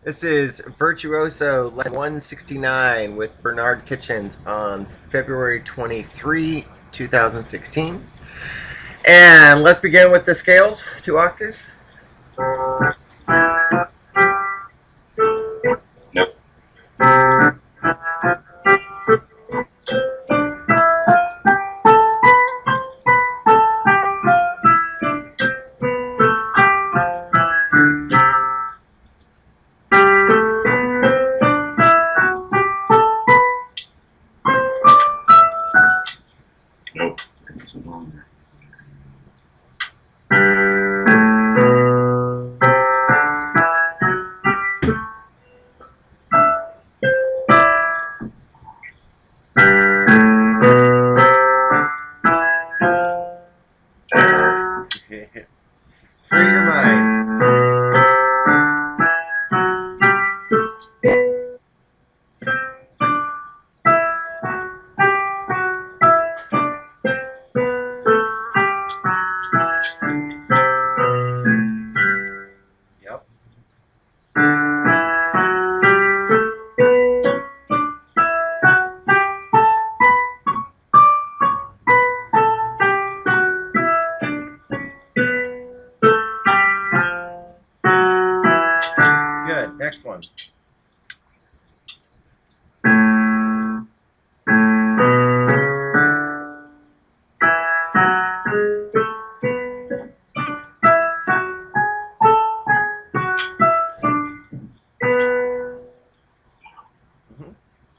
This is Virtuoso lesson 169 with Bernard Kitchens on February 23, 2016. And let's begin with the scales, 2 octaves. Nope. Nope. It's longer. Free your mind. Yep. Good. Next one.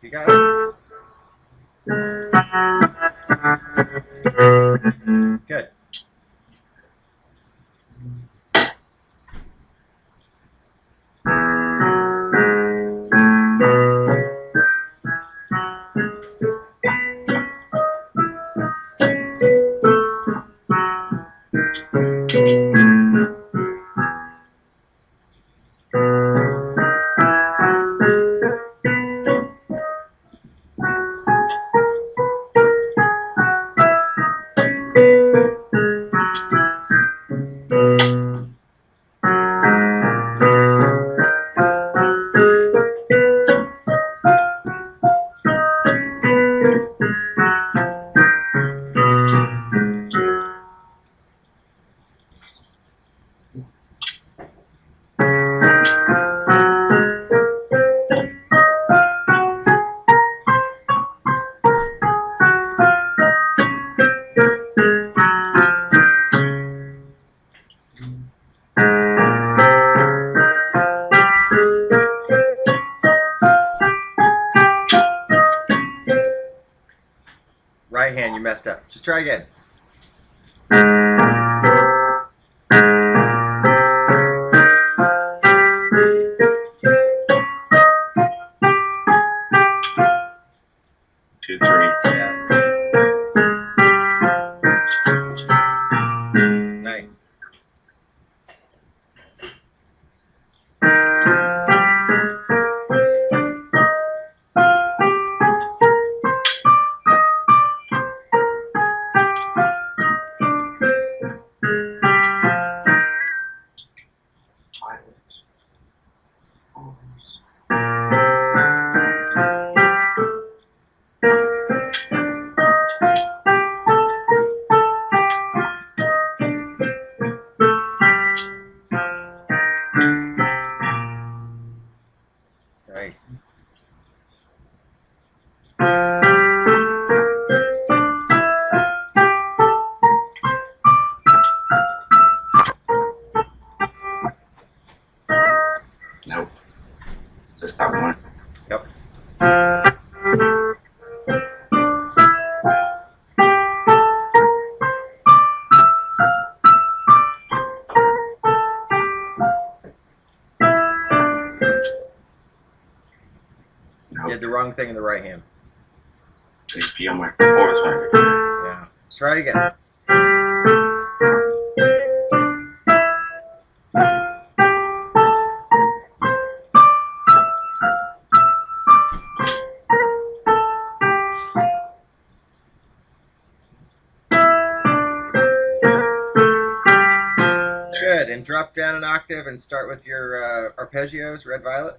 You got it? Good. Right hand, you messed up. Just try again. Two, three. Yeah. Nice. Nice. Nope. It's just that one. Yep. Nope. You did the wrong thing in the right hand. Please be on my fourth finger. Yeah. Let's try it again. Good. And drop yourself down an octave and start with your arpeggios, red, violet?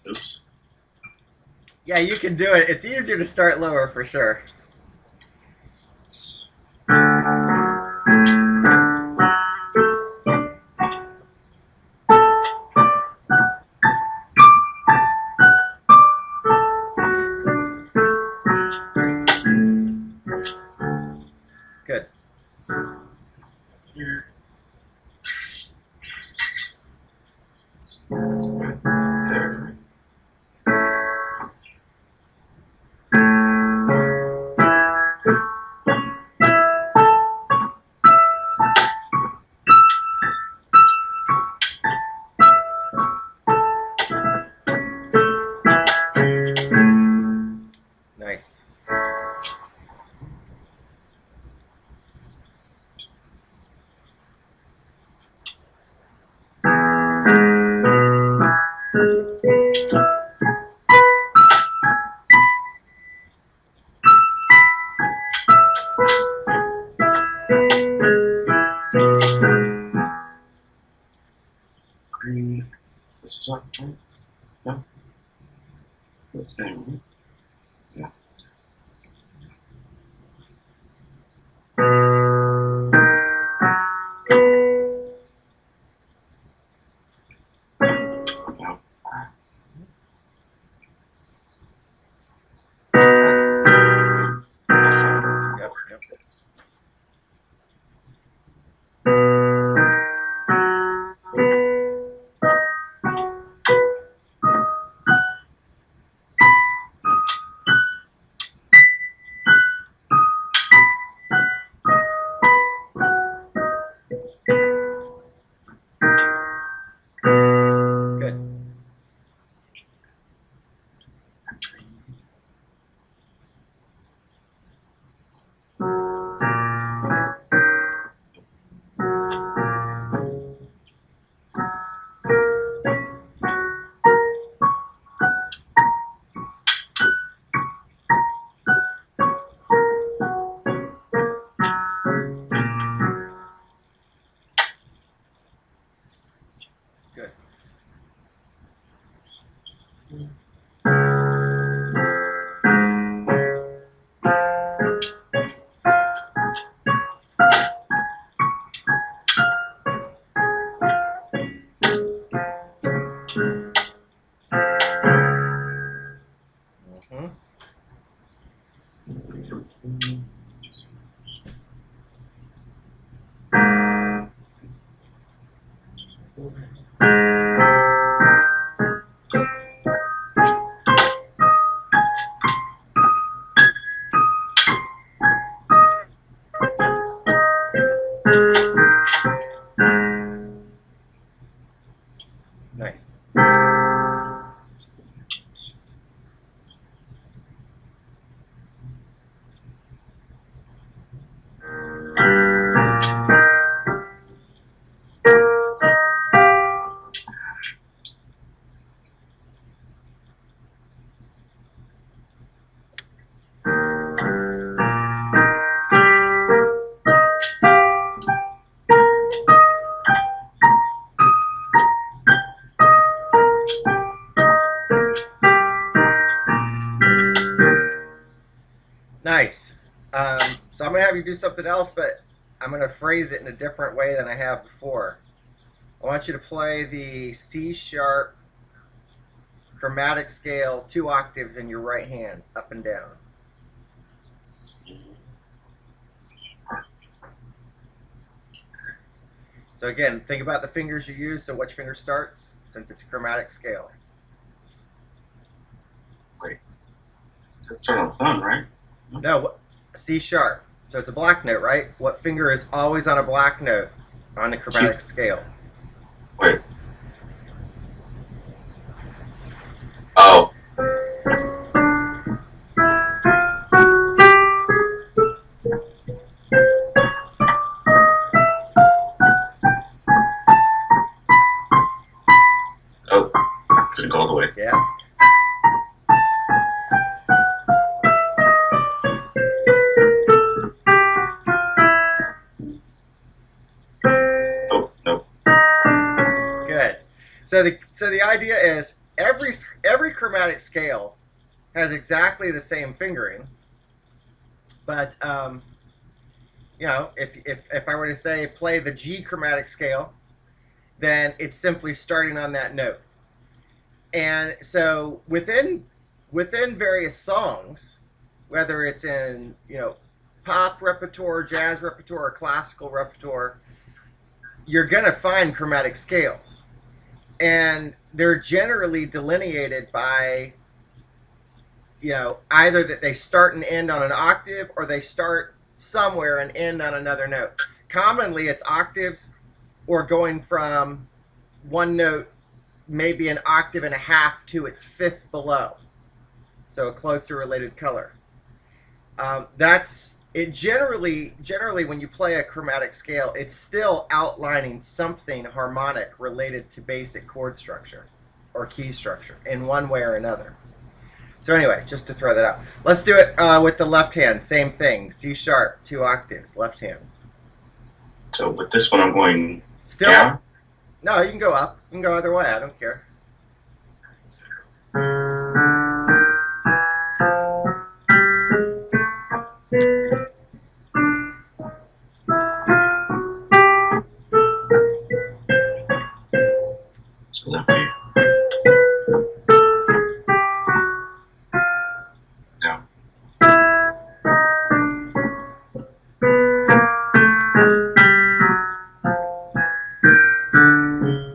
Oops. Yeah, you can do it. It's easier to start lower for sure. Good. Here. There. Nice. Green. Is this right? No. It's the same, right? Yeah. No. Yep, yep. Good. Good. Mhm. have you do something else, but I'm going to phrase it in a different way than I have before. I want you to play the C sharp chromatic scale 2 octaves in your right hand, up and down. So again, think about the fingers you use. So which finger starts, since it's a chromatic scale? Wait. Let's start on thumb, right? No, C sharp. So it's a black note, right? What finger is always on a black note on the chromatic scale? Wait. Oh. Oh, couldn't go all the way. Yeah. Oh, no. Good. So the idea is every chromatic scale has exactly the same fingering, but you know, if I were to say play the G chromatic scale, then it's simply starting on that note. And so within various songs, whether it's in, you know, pop repertoire, jazz repertoire, or classical repertoire, you're going to find chromatic scales. And they're generally delineated by, you know, either that they start and end on an octave, or they start somewhere and end on another note. Commonly, it's octaves, or going from one note, maybe an octave and a half, to its fifth below. So a closely related color. That's it. Generally, when you play a chromatic scale, it's still outlining something harmonic related to basic chord structure or key structure in one way or another. So anyway, just to throw that out. Let's do it with the left hand. Same thing. C sharp, 2 octaves, left hand. So with this one, I'm going Still down. No, you can go up. You can go either way. I don't care. So left hand. Down.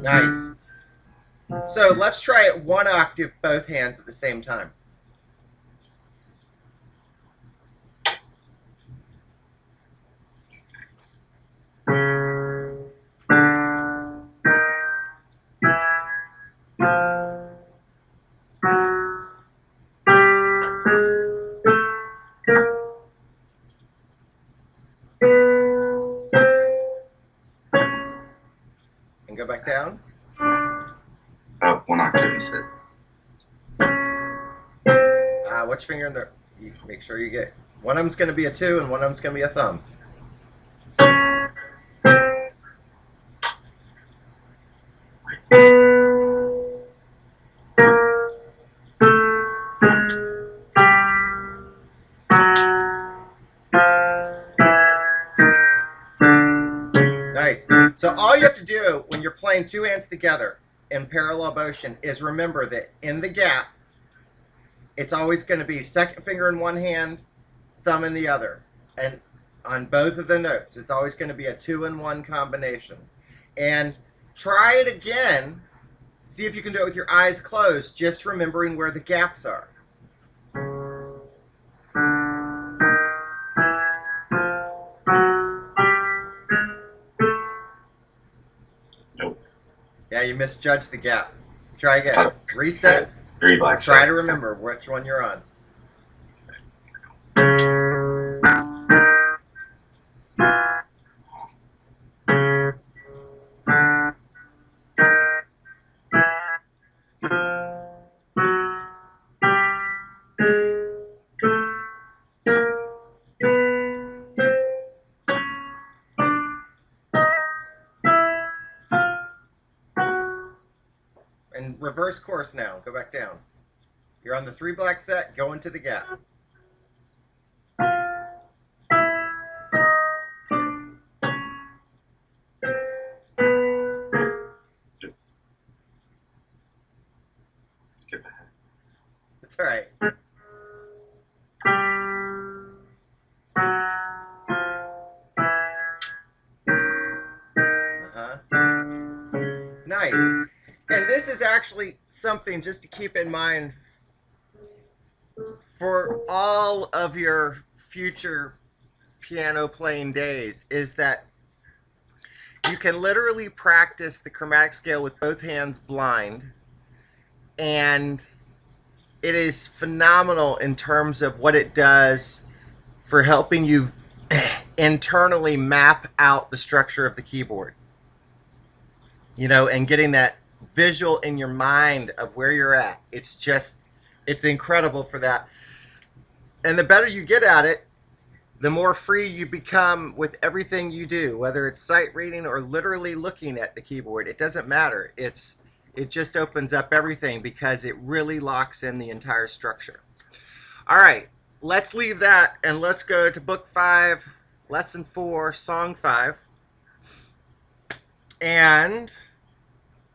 Nice. So let's try it 1 octave, both hands at the same time. And go back down. About 1 octave, you said. Which finger in there? You make sure you get. One of them's going to be a 2, and one of them's going to be a thumb. Nice. So all you have to do when you're playing 2 hands together in parallel motion is remember that in the gap, it's always going to be second finger in one hand, thumb in the other. And on both of the notes, it's always going to be a 2-in-1 combination. And try it again. See if you can do it with your eyes closed, just remembering where the gaps are. Nope. Yeah, you misjudged the gap. Try again. Reset. 3 black. Try to remember which one you're on. And reverse course now. Go back down. You're on the 3 black set. Go into the gap. skip ahead. That's all right. Nice. And this is actually something just to keep in mind for all of your future piano playing days, is that you can literally practice the chromatic scale with both hands blind, and it is phenomenal in terms of what it does for helping you internally map out the structure of the keyboard, you know, and getting that visual in your mind of where you're at. It's incredible for that. And the better you get at it, the more free you become with everything you do, whether it's sight reading or literally looking at the keyboard. It doesn't matter. It just opens up everything because it really locks in the entire structure. All right, let's leave that and let's go to Book 5, Lesson 4, Song 5. And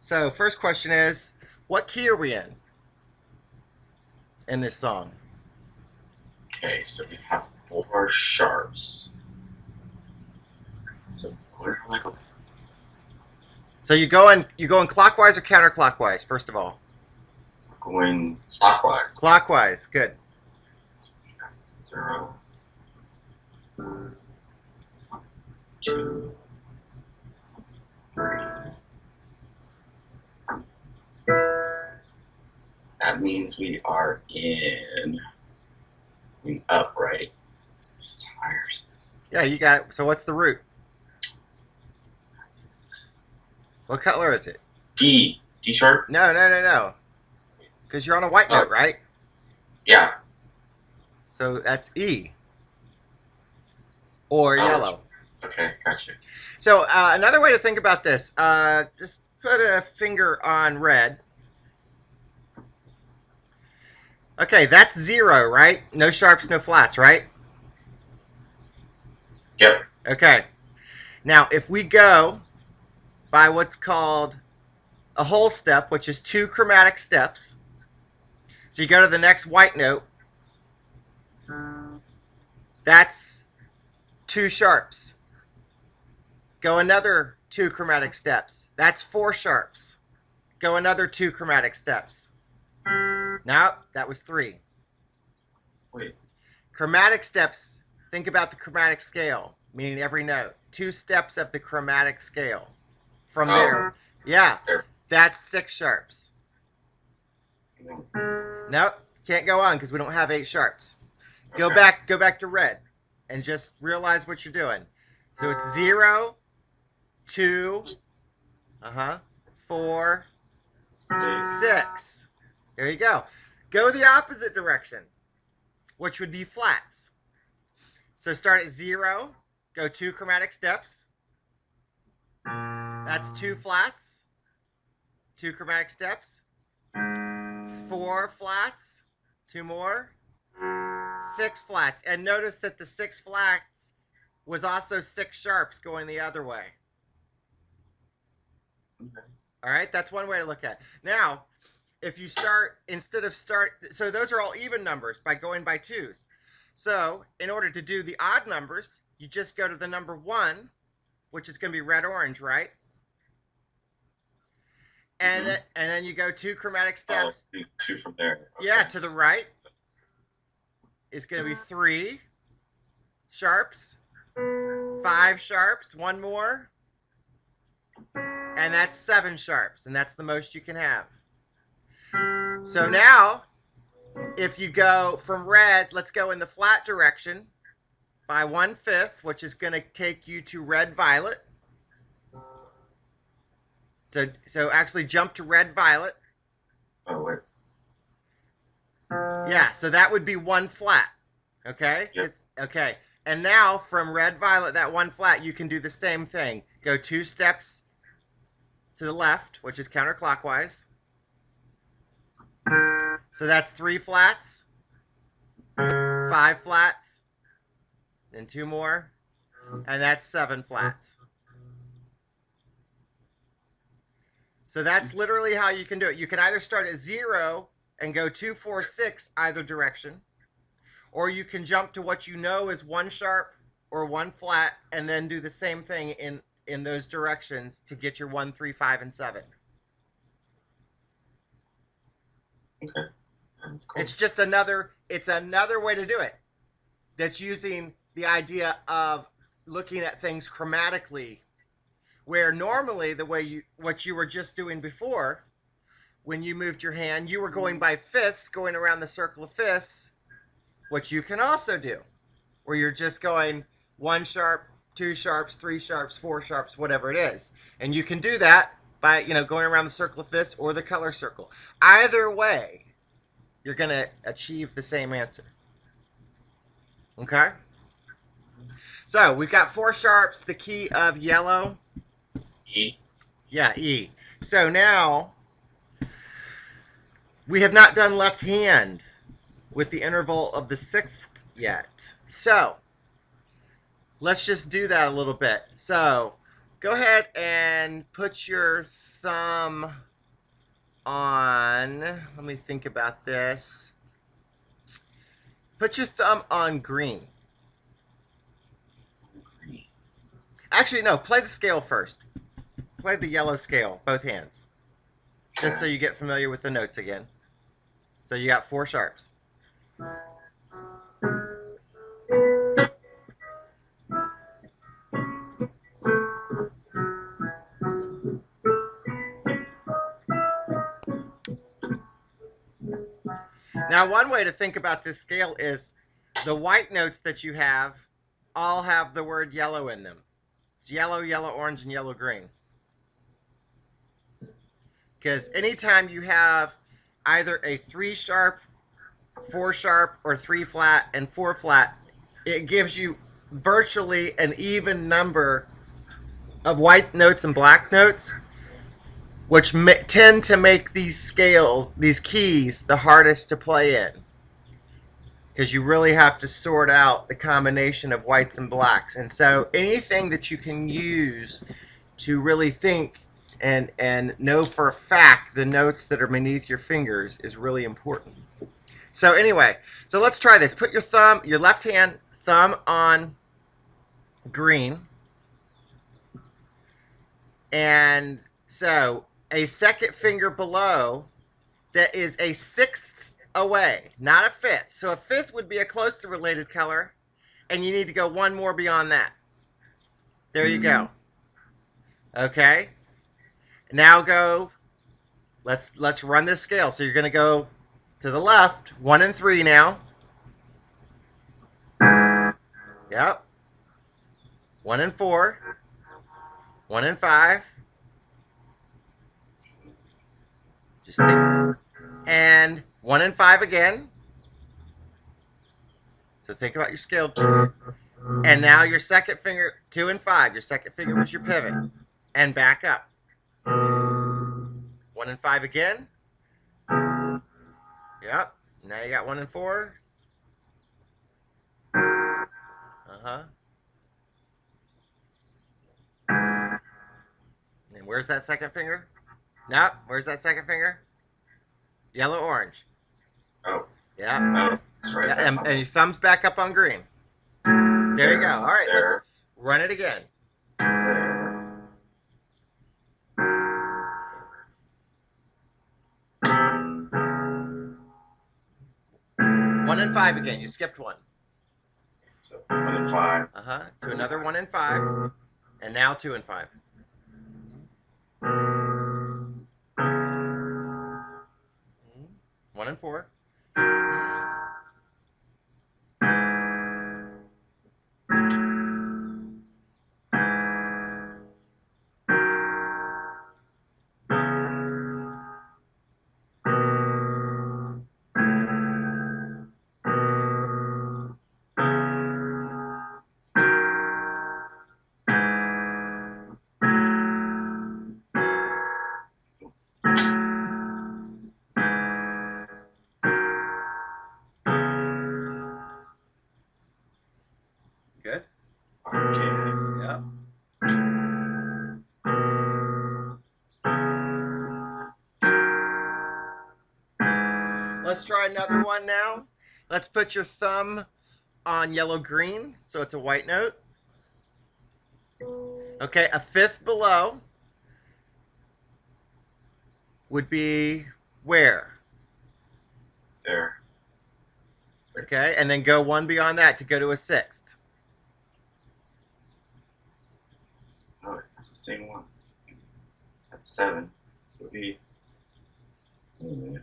so first question is, what key are we in this song? Okay, so we have 4 sharps. So where do I go? So you going clockwise or counterclockwise, first of all? Going clockwise. Clockwise, good. 0, 2, 3. That means we are in up, right? This is higher. Yeah, you got it. So what's the root? What color is it? D. D sharp? No. Because you're on a white note, right? Yeah. So that's E. Or yellow. Okay, gotcha. So another way to think about this, just put a finger on red. Okay, that's 0, right? No sharps, no flats, right? Yep. Okay. Now, if we go by what's called a whole step, which is 2 chromatic steps, so you go to the next white note, that's 2 sharps. Go another 2 chromatic steps. That's 4 sharps. Go another 2 chromatic steps. No, that was 3. Wait. Chromatic steps, think about the chromatic scale, meaning every note. 2 steps of the chromatic scale. From there. Yeah, that's 6 sharps. Nope, can't go on because we don't have 8 sharps. Go back to red and just realize what you're doing. So it's 0, 2, 4, 6. There you go. Go the opposite direction, which would be flats. So start at 0, go 2 chromatic steps. That's 2 flats, 2 chromatic steps, 4 flats, 2 more, 6 flats. And notice that the 6 flats was also 6 sharps going the other way. Okay. All right, that's one way to look at it. Now, if you start, so those are all even numbers by going by 2s. So in order to do the odd numbers, you just go to the number 1, which is going to be red-orange, right? And then you go 2 chromatic steps. Oh, 2 from there. Okay. Yeah, to the right is going to be 3 sharps, 5 sharps, 1 more, and that's 7 sharps, and that's the most you can have. So now, if you go from red, let's go in the flat direction by 1/5, which is going to take you to red-violet. So actually jump to red-violet. Oh, wait. Yeah, so that would be 1 flat. Okay? Yep. Okay. And now from red-violet, that 1 flat, you can do the same thing. Go 2 steps to the left, which is counterclockwise. So that's 3 flats, 5 flats, and 2 more, and that's 7 flats. So that's literally how you can do it. You can either start at 0 and go 2, 4, 6 either direction, or you can jump to what you know is 1 sharp or 1 flat and then do the same thing in those directions to get your 1, 3, 5, and 7. Okay. That's cool. It's just another way to do it. That's using the idea of looking at things chromatically, where normally what you were just doing before, when you moved your hand, you were going by fifths, going around the circle of fifths, which you can also do, where you're just going 1 sharp, 2 sharps, 3 sharps, 4 sharps, whatever it is. And you can do that by, going around the circle of fifths or the color circle. Either way, you're going to achieve the same answer. Okay? So we've got 4 sharps, the key of yellow. E. Yeah, E. So now we have not done left hand with the interval of the 6th yet. So let's just do that a little bit. So go ahead and put your thumb on, let me think about this. Put your thumb on green. Actually, no, play the scale first. Play the yellow scale, both hands. Just so you get familiar with the notes again. So you got 4 sharps. Now, one way to think about this scale is the white notes that you have all have the word yellow in them. It's yellow, yellow, orange, and yellow, green. Because anytime you have either a 3 sharp, 4 sharp, or 3 flat and 4 flat, it gives you virtually an even number of white notes and black notes, which tend to make these keys, the hardest to play in. Because you really have to sort out the combination of whites and blacks. And so anything that you can use to really think and know for a fact the notes that are beneath your fingers is really important. So anyway, so let's try this. Put your left hand thumb on green. And so a second finger below that is a 6th away, not a 5th. So a 5th would be a closely related color, and you need to go 1 more beyond that. There you go. Okay? Now go, let's run this scale. So you're going to go to the left, 1 and 3 now. Yep. 1 and 4. 1 and 5. Just think. And 1 and 5 again. So think about your scale. And now your second finger, 2 and 5. Your second finger was your pivot. And back up. 1 and 5 again. Yep. Now you got 1 and 4. Uh-huh. And where's that second finger? Nope. Where's that second finger? Yellow, orange. Oh. Yeah. Oh, that's right. Yeah, and your thumb's back up on green. There you go. All right, let's run it again. One and 5 again. You skipped 1. So 1 and 5. Uh-huh. To another 1 and 5. And now 2 and 5. 1 and 4. Let's try another one now. Let's put your thumb on yellow-green, so it's a white note. Okay, a fifth below would be where? There. Okay, and then go one beyond that to go to a sixth. Oh, that's the same one. That's 7. It would be. Wait a minute.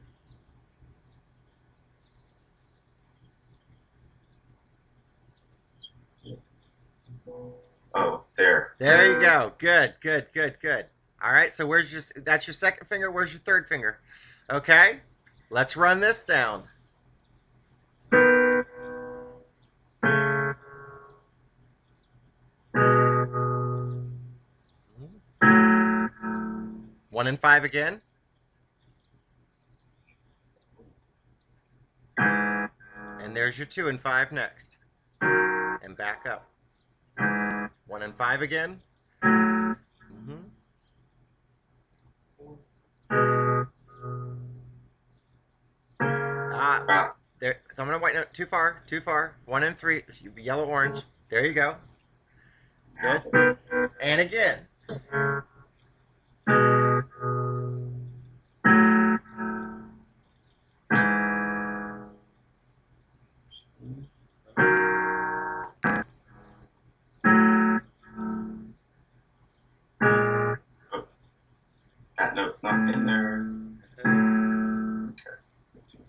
Oh, there. There you go. Good, good, good, good. All right, so that's your second finger. Where's your third finger? Okay, let's run this down. One and five again. And there's your 2 and 5 next. And back up. 1 and 5 again. There. So I'm gonna white note. Too far. 1 and 3. Yellow, orange. There you go. Good. And again. That note's not in there. Okay. Let's see.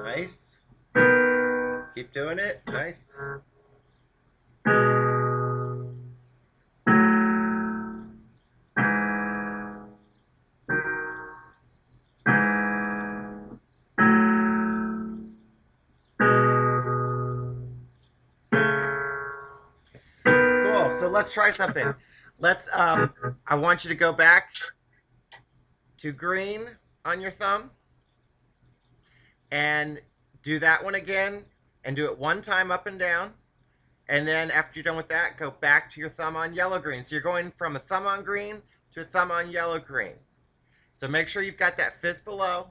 Nice. Keep doing it. Nice. Cool. So let's try something. I want you to go back to green on your thumb and do that one again and do it one time up and down. And then after you're done with that, go back to your thumb on yellow-green. So you're going from a thumb on green to a thumb on yellow-green. So make sure you've got that fifth below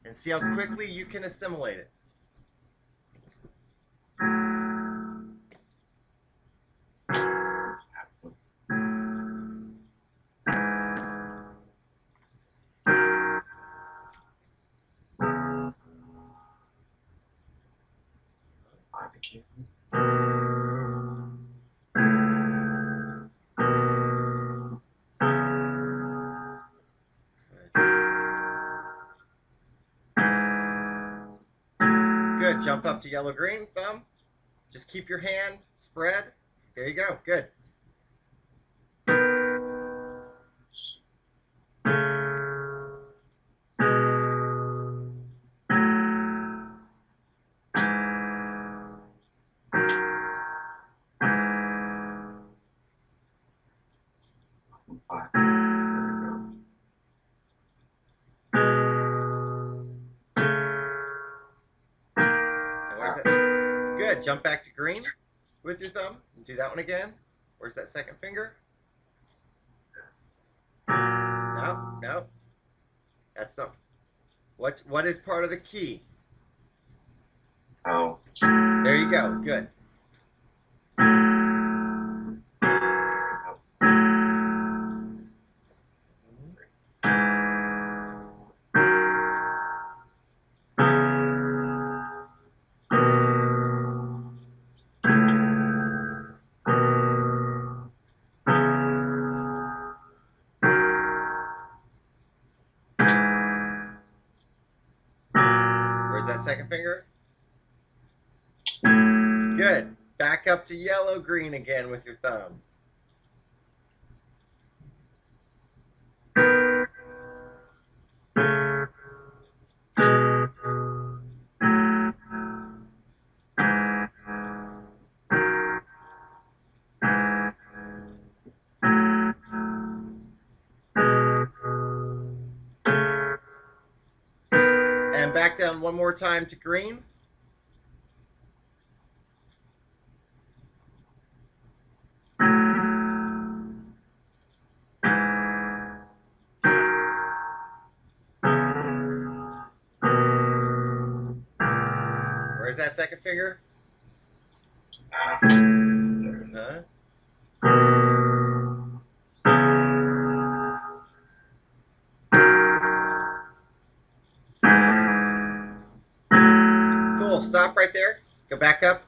and see how quickly you can assimilate it. Good. Jump up to yellow-green thumb. Just keep your hand spread. There you go. Good. Good. Jump back to green with your thumb. And do that one again. Where's that second finger? No, no. That's not. What is part of the key? Oh. There you go. Good. Where's that second finger? Good. Back up to yellow-green again with your thumb. back down one more time to green. Where's that second finger? Cool. Stop right there. Go back up.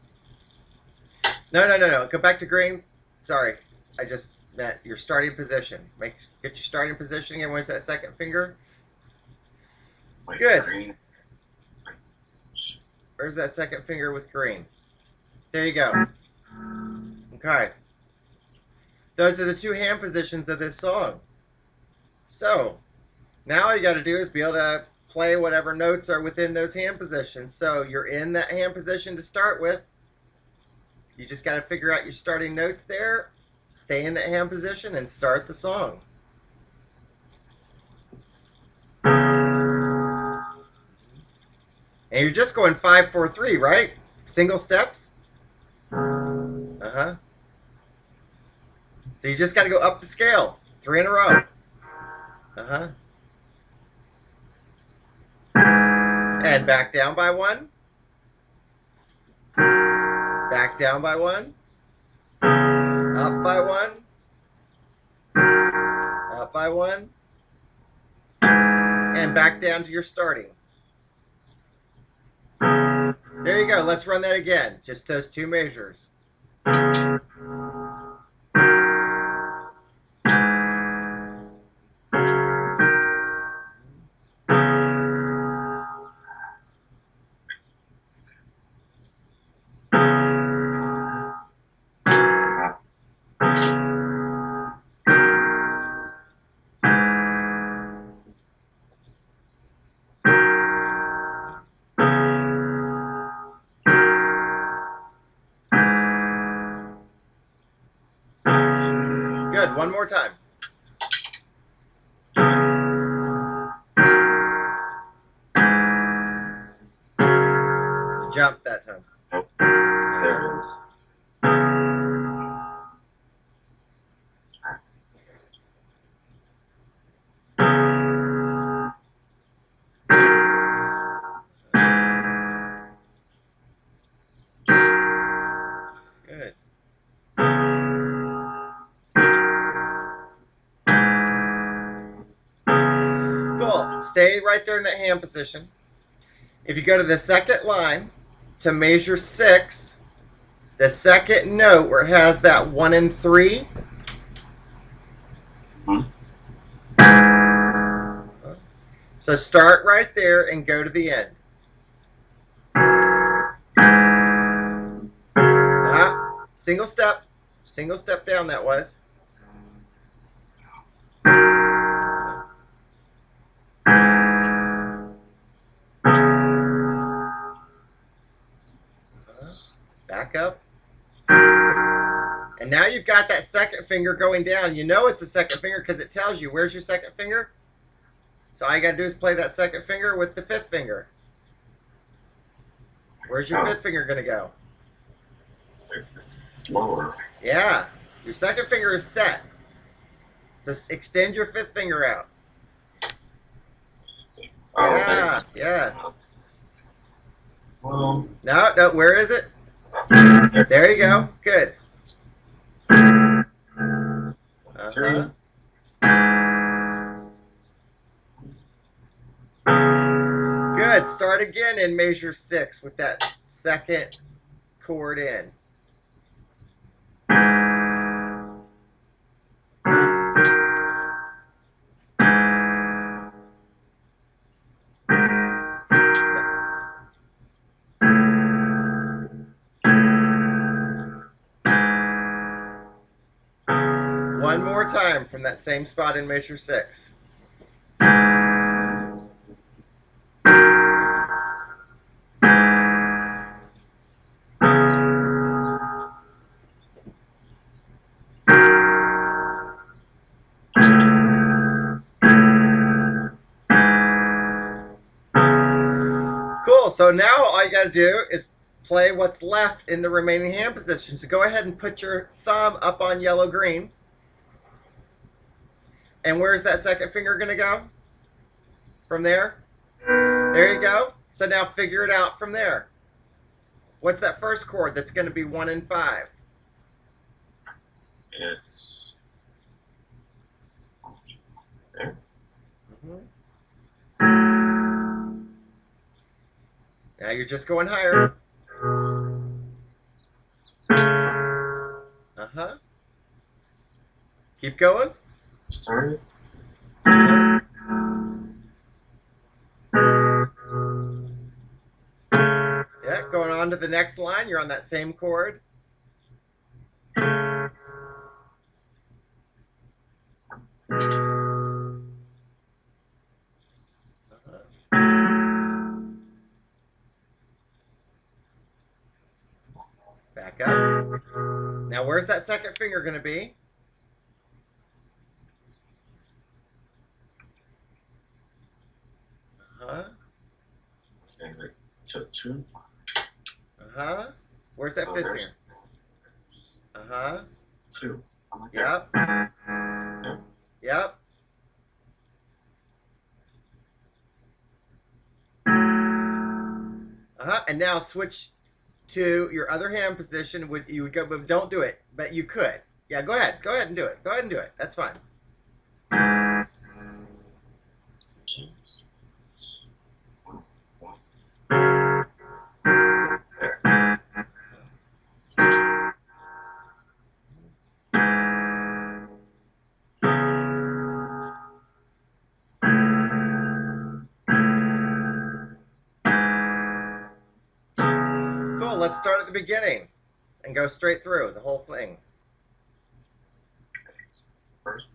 No. Go back to green. Sorry. I just meant your starting position. Get your starting position again. Where's that second finger? Good. Where's that second finger with green? There you go. Okay. Those are the two hand positions of this song. So, now all you got to do is be able to play whatever notes are within those hand positions. So, you're in that hand position to start with. You just got to figure out your starting notes there, stay in that hand position, and start the song. And you're just going 5, 4, 3, right? Single steps? Uh-huh. So you just got to go up the scale. 3 in a row. Uh-huh. And back down by 1. Back down by 1. Up by 1. Up by 1. And back down to your starting. There you go. Let's run that again. Just those two measures. Good. One more time. Jump that time. Nope. There it is. Good. Cool. Stay right there in that hand position. If you go to the second line to measure 6, the second note where it has that 1 and 3. So start right there and go to the end. Single step down that was. Back up. And now you've got that second finger going down. You know it's a second finger because it tells you. Where's your second finger? So all you got to do is play that second finger with the 5th finger. Where's your 5th finger going to go? Lower. Yeah. Your second finger is set. So extend your 5th finger out. Oh, yeah, yeah. Well, No, where is it? There you go. Good. Uh-huh. Good. Start again in measure 6 with that second chord in. One more time from that same spot in measure 6. Cool. So now all you got to do is play what's left in the remaining hand positions. So go ahead and put your thumb up on yellow green. And where's that second finger going to go? From there? There you go. So now figure it out from there. What's that first chord that's going to be 1 and 5? It's there. Now you're just going higher. Keep going. Started. Yeah, going on to the next line. You're on that same chord. Back up. Now where's that second finger going to be? Okay, like two. Where's that fifth finger? 2. Yep. Yep. And now switch to your other hand position. You would go, but don't do it. But you could. Yeah, go ahead. Go ahead and do it. Go ahead and do it. That's fine. Cool. Let's start at the beginning and go straight through the whole thing. First.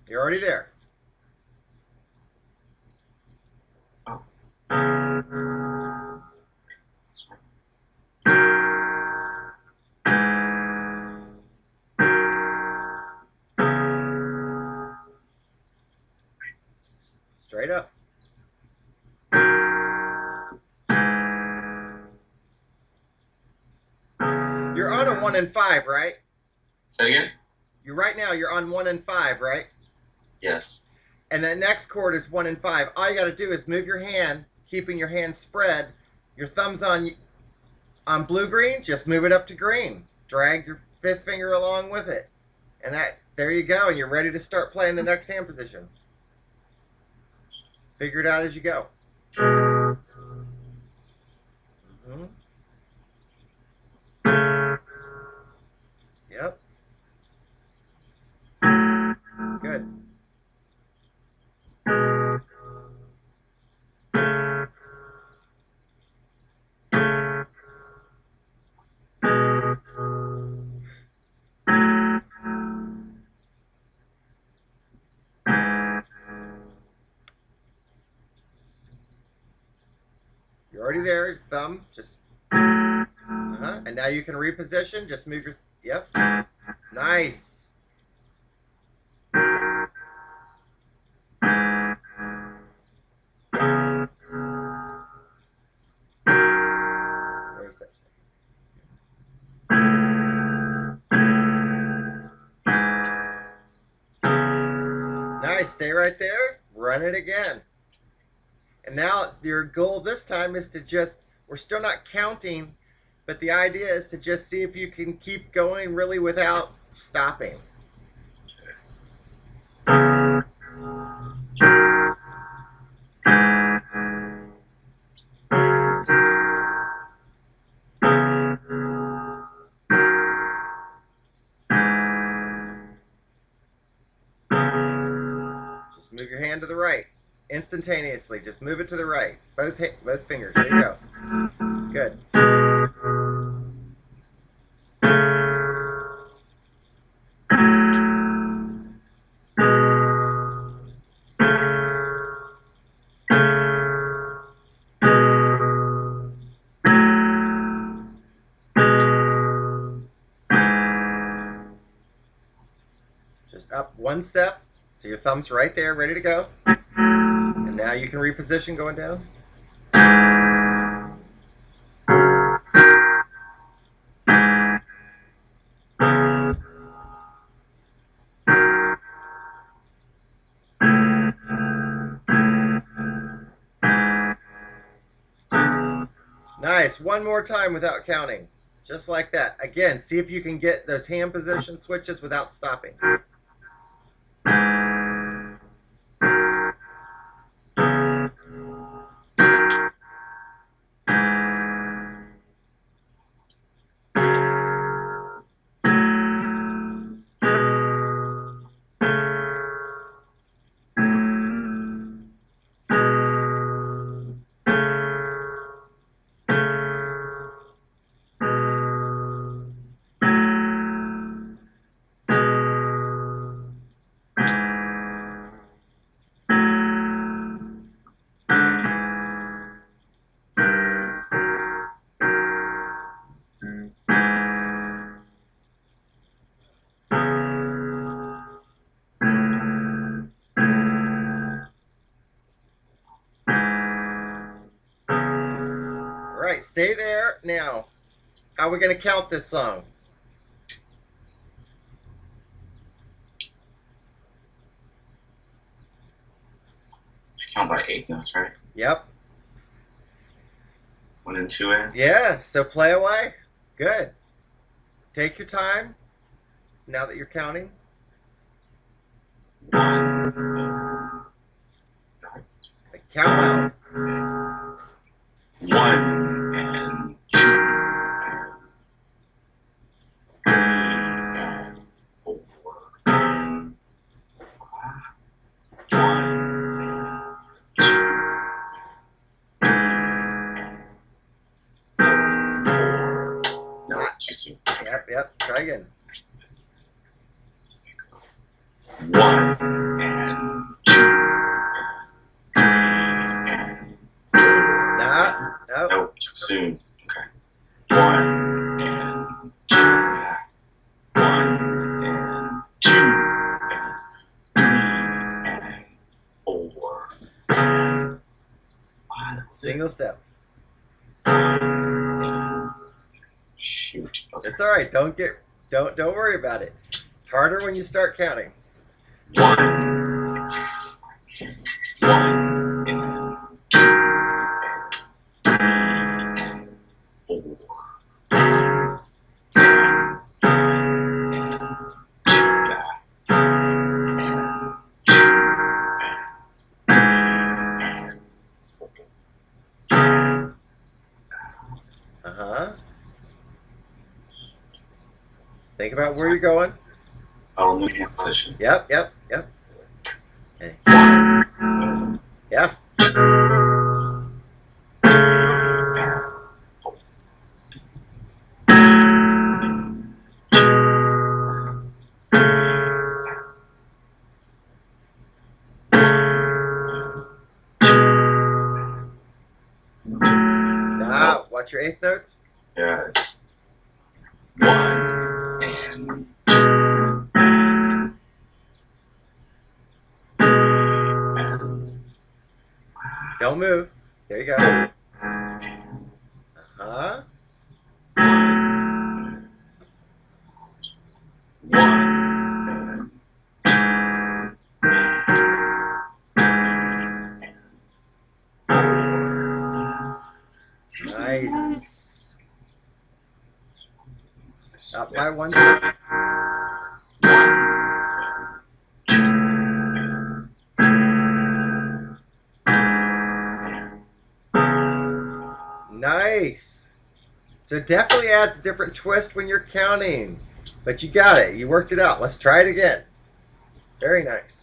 You're already there. Oh. Straight up. You're on a 1 and 5, right? Say again? Right now you're on 1 and 5, right? Yes. And that next chord is 1 and 5. All you got to do is move your hand, keeping your hand spread. Your thumb's on blue-green. Just move it up to green. Drag your fifth finger along with it, and there you go. And you're ready to start playing the next hand position. Figure it out as you go. Yep. Good. You're already there. Thumb, just. And now you can reposition. Just move your. Yep. Nice. Where's that? Nice. Stay right there. Run it again. And now your goal this time is to just, we're still not counting, but the idea is to just see if you can keep going really without stopping. Just move your hand to the right. Instantaneously, just move it to the right. Both fingers. There you go. Good. Just up one step. So your thumb's right there, ready to go. And now you can reposition going down. Nice. One more time without counting. Just like that. Again, see if you can get those hand position switches without stopping. All right, stay there. Now, how are we going to count this song? Count by 8 notes, right? Yep. 1 and 2 in. Yeah, so play away. Good. Take your time now that you're counting. 1. Count out. 1 and 2 and 3 and 4. 1 and 2 and 4. Not too soon. Yep. Try again. 1 and 2 and 3 and 4. No. Nope, too soon. Okay. 1 and 2. 1 and 2 and 3 and 4. 1, Single step. Shoot. Okay. It's all right. Don't worry about it. It's harder when you start counting. 1 and 2 and 3 and 4. Think about where you're going. Oh, new hand position. Yep. Okay. Yeah. Now, watch your eighth notes. Yeah, it's 1 and 2 and Don't move. There you go. Uh-huh. 1 Nice. Stop by one step. 1. Nice. So it definitely adds a different twist when you're counting. But you got it. You worked it out. Let's try it again. Very nice.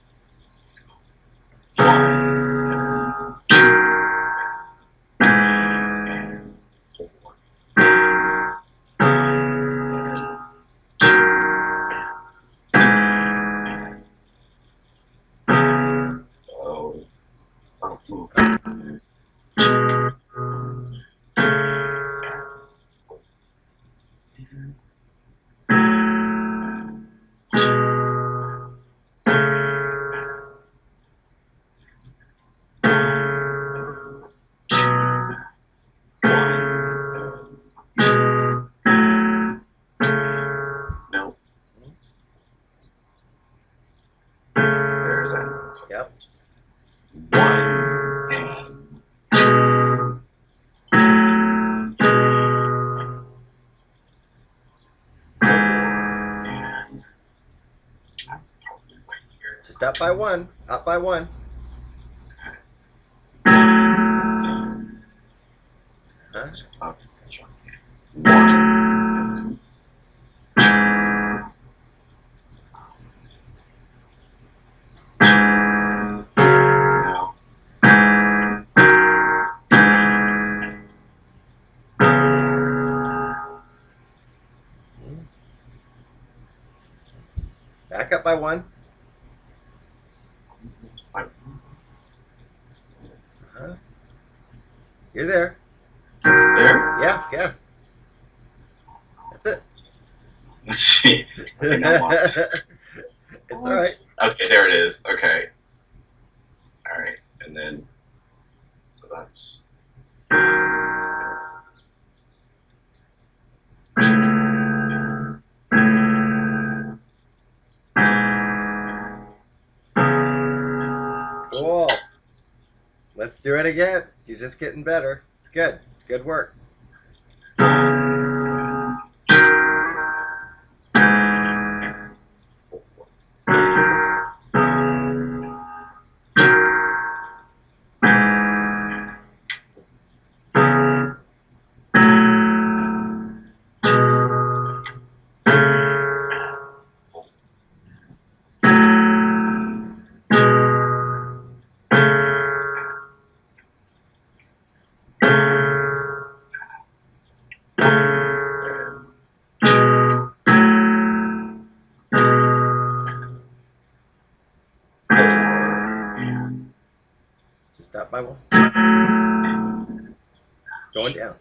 1, 2, and 4. Oh, move. No. There's that. Yep. 1 and 2 and 3 and 4. Just up by one. Up by one. That's up. One. Now. Back up by one. You're there. There? Yeah, yeah. That's it. Let's see. Okay, now I'm lost. It's all right. Okay, there it is. Okay. All right, and then, so that's. Cool. Let's do it again. You're just getting better. It's good. Good work. Just up by one. Going down.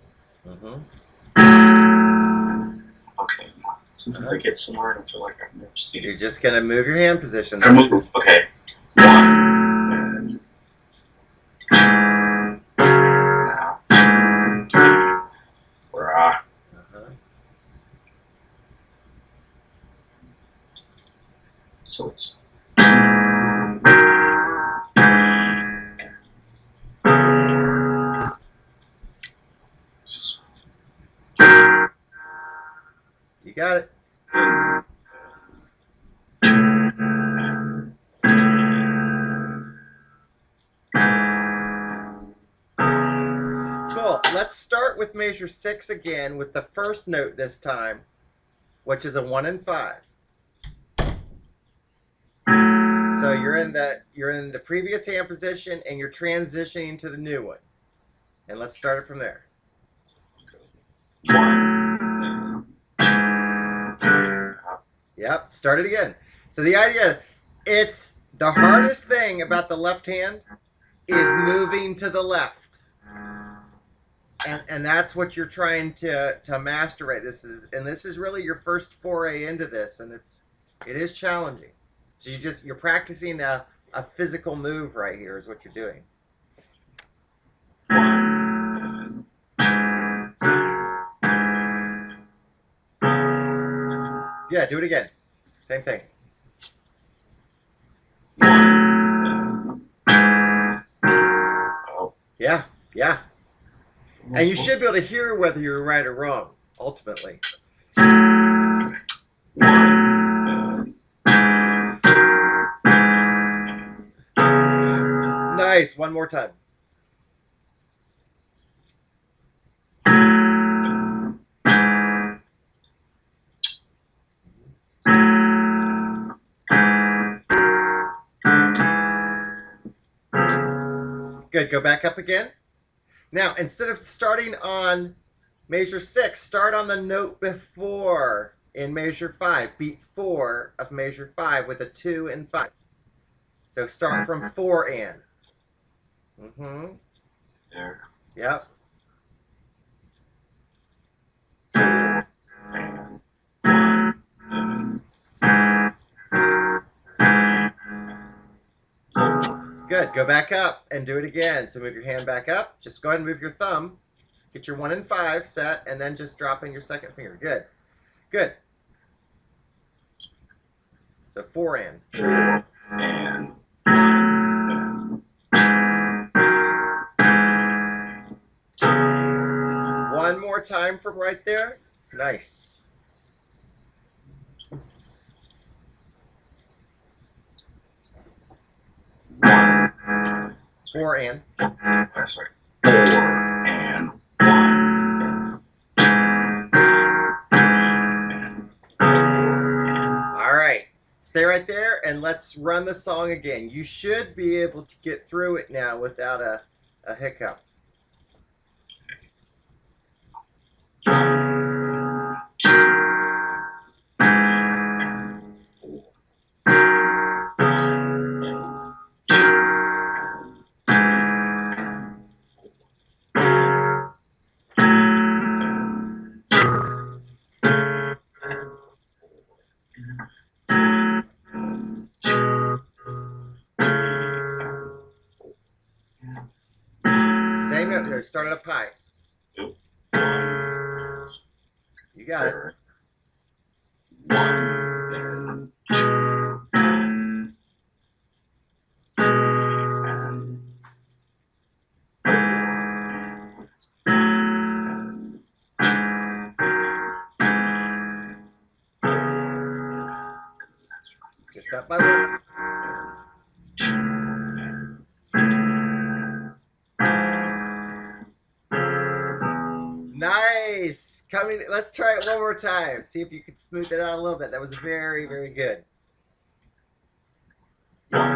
Okay. Sometimes I get somewhere and I feel like I've never seen You're it. just going to move your hand position. I move. Okay. One. And now. Rah. So it's. You got it. Cool. Let's start with measure 6 again with the first note this time, which is a 1 and 5. So you're in the previous hand position and you're transitioning to the new one. And let's start it from there. Yep, start it again. So the idea, it's the hardest thing about the left hand is moving to the left. And that's what you're trying to master, right? This is really your first foray into this, and it is challenging. So you're practicing a physical move right here is what you're doing. Yeah, do it again. Same thing. Yeah, yeah. And you should be able to hear whether you're right or wrong, ultimately. Nice. One more time. Good. Go back up again. Now, instead of starting on measure 6, start on the note before in measure 5. Beat 4 of measure 5 with a 2 and 5. So start from 4 and. There. Yep. Good. Go back up and do it again. So move your hand back up. Just go ahead and move your thumb. Get your 1 and 5 set, and then just drop in your second finger. Good. Good. So 4 and. And. One more time from right there. Nice. 4 and. Sorry. 4 and 1. All right. Stay right there and let's run the song again. You should be able to get through it now without a hiccup. Same note here. Start it up high. You got it. 1 and 2 and 4. Just up by 1. Nice. Let's try it one more time. See if you can smooth it out a little bit. That was very, very good. That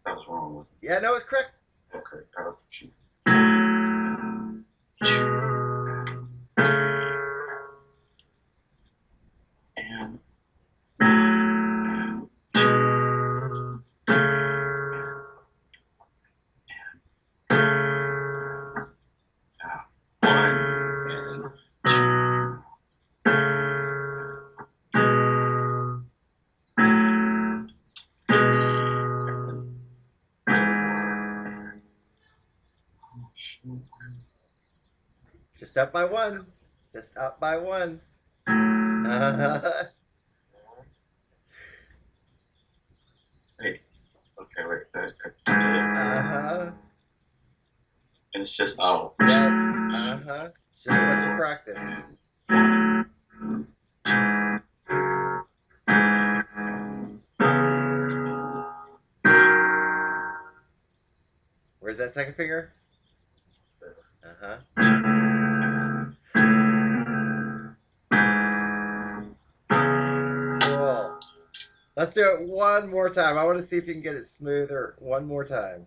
was wrong, wasn't it? Yeah, no, it's correct. Okay, shoot. And Just up by 1. Just up by 1. Hey, okay, wait. And it's just yeah. It's just what you practice. Where's that second finger? Cool. Let's do it one more time. I want to see if you can get it smoother one more time.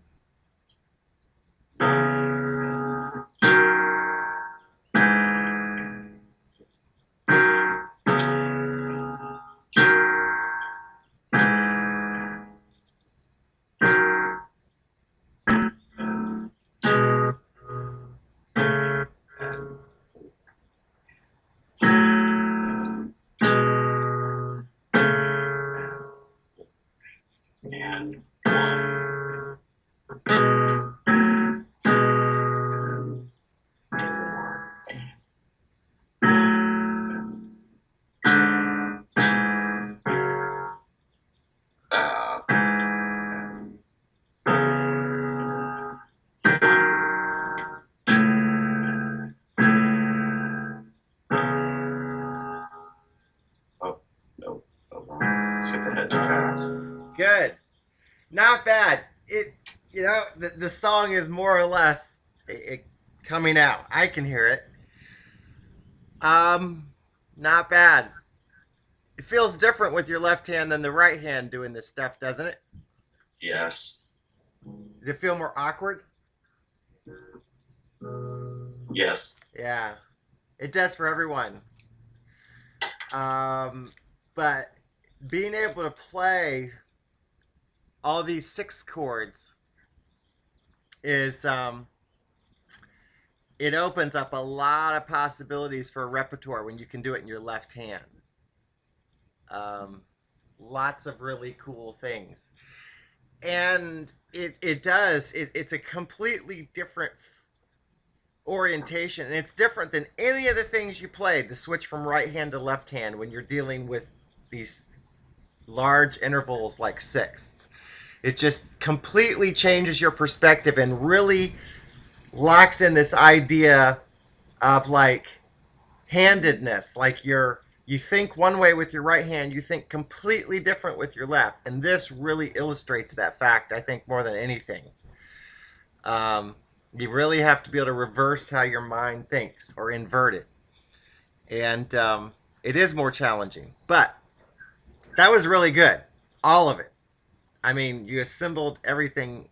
and Good. Not bad. The song is more or less coming out. I can hear it. Not bad. It feels different with your left hand than the right hand doing this stuff, doesn't it? Yes. Does it feel more awkward? Yes. Yeah. It does for everyone. But being able to play all these 6 chords is it opens up a lot of possibilities for a repertoire when you can do it in your left hand. Lots of really cool things. And it's a completely different orientation, and it's different than any of the things you played, the switch from right hand to left hand when you're dealing with these large intervals like sixth. It just completely changes your perspective and really locks in this idea of like handedness, like you think one way with your right hand, you think completely different with your left, and this really illustrates that fact, I think, more than anything. You really have to be able to reverse how your mind thinks or invert it, and it is more challenging, but that was really good, all of it. I mean, you assembled everything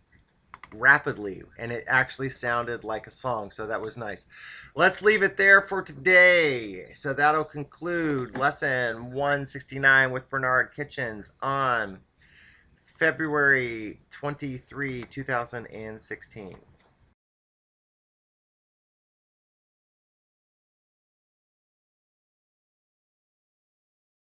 rapidly and it actually sounded like a song, so that was nice. Let's leave it there for today. So that'll conclude lesson 169 with Bernard Kitchens on February 23, 2016.